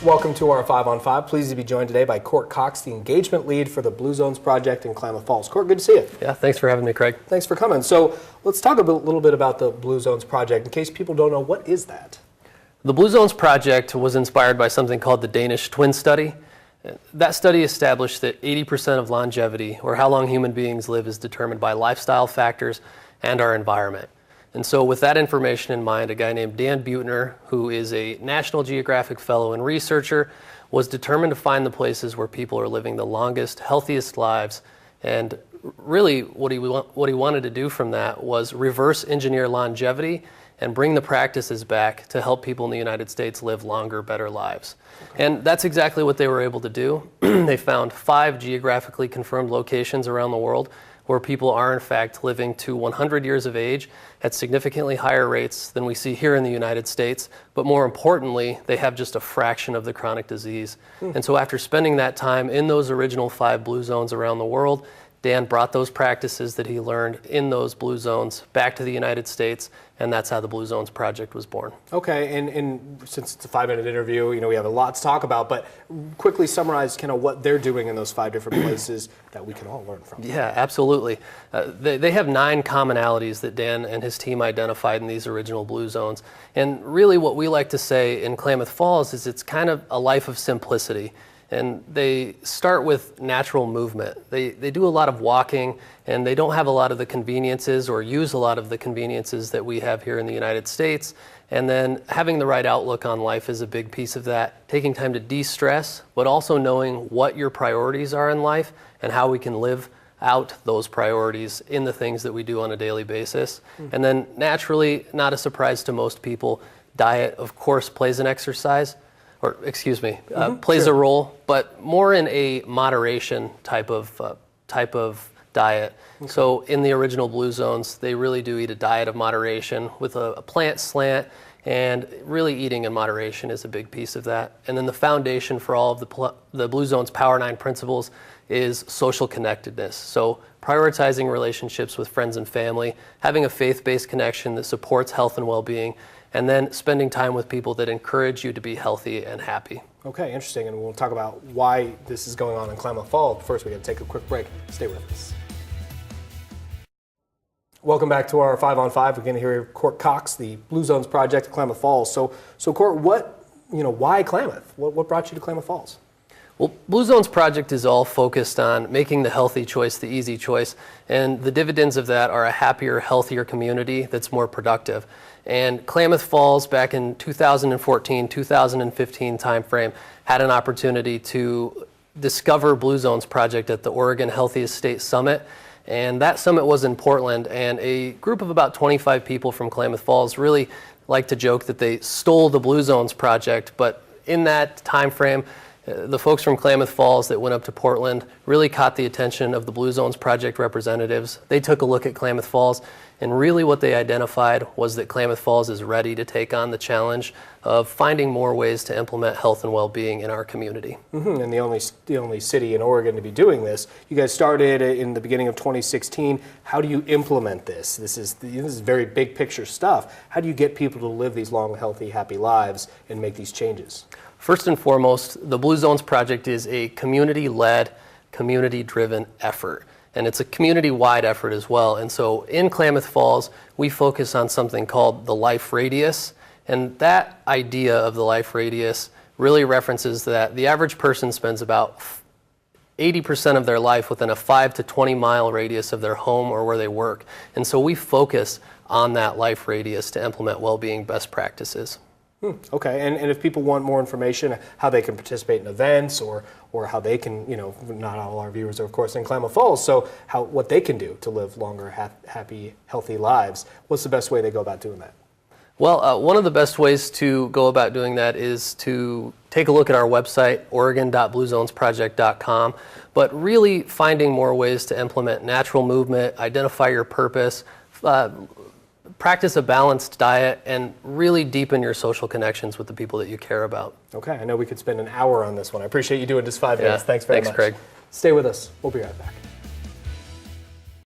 Welcome to our 5 on 5. Pleased to be joined today by Cort Cox, the engagement lead for the Blue Zones Project in Klamath Falls. Cort, good to see you. Yeah, thanks for having me, Craig. Thanks for coming. So let's talk a little bit about the Blue Zones Project. In case people don't know, what is that? The Blue Zones Project was inspired by something called the Danish Twin Study. That study established that 80% of longevity, or how long human beings live, is determined by lifestyle factors and our environment. And so with that information in mind, a guy named Dan Buettner, who is a National Geographic Fellow and researcher, was determined to find the places where people are living the longest, healthiest lives. And really what he wanted to do from that was reverse engineer longevity and bring the practices back to help people in the United States live longer, better lives. And that's exactly what they were able to do. They found 5 geographically confirmed locations around the world where people are in fact living to 100 years of age at significantly higher rates than we see here in the United States, but more importantly, they have just a fraction of the chronic disease. And so after spending that time in those original 5 blue zones around the world, Dan brought those practices that he learned in those blue zones back to the United States, and that's how the Blue Zones Project was born. Okay, and since it's a 5-minute interview, we have a lot to talk about, but quickly summarize kind of what they're doing in those 5 different places that we can all learn from. Yeah, absolutely. They have 9 commonalities that Dan and his team identified in these original blue zones. And really what we like to say in Klamath Falls is it's kind of a life of simplicity. And they start with natural movement. They do a lot of walking, and they don't have a lot of the conveniences or use a lot of the conveniences that we have here in the United States. And then having the right outlook on life is a big piece of that. Taking time to de-stress, but also knowing what your priorities are in life and how we can live out those priorities in the things that we do on a daily basis. And then naturally, not a surprise to most people, diet, of course, plays a role, but more in a moderation type of diet. Okay. So in the original blue zones, they really do eat a diet of moderation with a plant slant, and really eating in moderation is a big piece of that. And then the foundation for all of the Blue Zones Power 9 principles is social connectedness. So prioritizing relationships with friends and family, having a faith-based connection that supports health and well-being, and then spending time with people that encourage you to be healthy and happy. Okay, interesting, and we'll talk about why this is going on in Klamath Falls. First, we got to take a quick break. Stay with us. Welcome back to our 5 on 5. We're going to hear Cort Cox, the Blue Zones Project, Klamath Falls. So Cort, why Klamath? What brought you to Klamath Falls? Well, Blue Zones Project is all focused on making the healthy choice the easy choice, and the dividends of that are a happier, healthier community that's more productive. And Klamath Falls, back in 2014, 2015 timeframe, had an opportunity to discover Blue Zones Project at the Oregon Healthiest State Summit. And that summit was in Portland, and a group of about 25 people from Klamath Falls really like to joke that they stole the Blue Zones Project, but in that time frame, the folks from Klamath Falls that went up to Portland really caught the attention of the Blue Zones Project representatives. They took a look at Klamath Falls, and really what they identified was that Klamath Falls is ready to take on the challenge of finding more ways to implement health and well-being in our community. And the only city in Oregon to be doing this. You guys started in the beginning of 2016. How do you implement this? This is very big picture stuff. How do you get people to live these long, healthy, happy lives and make these changes? First and foremost, the Blue Zones Project is a community-led, community-driven effort. And it's a community-wide effort as well. And so in Klamath Falls, we focus on something called the life radius. And that idea of the life radius really references that the average person spends about 80% of their life within a 5 to 20 mile radius of their home or where they work. And so we focus on that life radius to implement well-being best practices. Okay, and if people want more information, how they can participate in events or how they can, not all our viewers are, of course, in Klamath Falls, so what they can do to live longer, happy, healthy lives, what's the best way they go about doing that? Well, one of the best ways to go about doing that is to take a look at our website, oregon.bluezonesproject.com, but really finding more ways to implement natural movement, identify your purpose, practice a balanced diet, and really deepen your social connections with the people that you care about. Okay, I know we could spend an hour on this one. I appreciate you doing just 5 minutes. Thanks very much. Thanks, Craig. Stay with us. We'll be right back.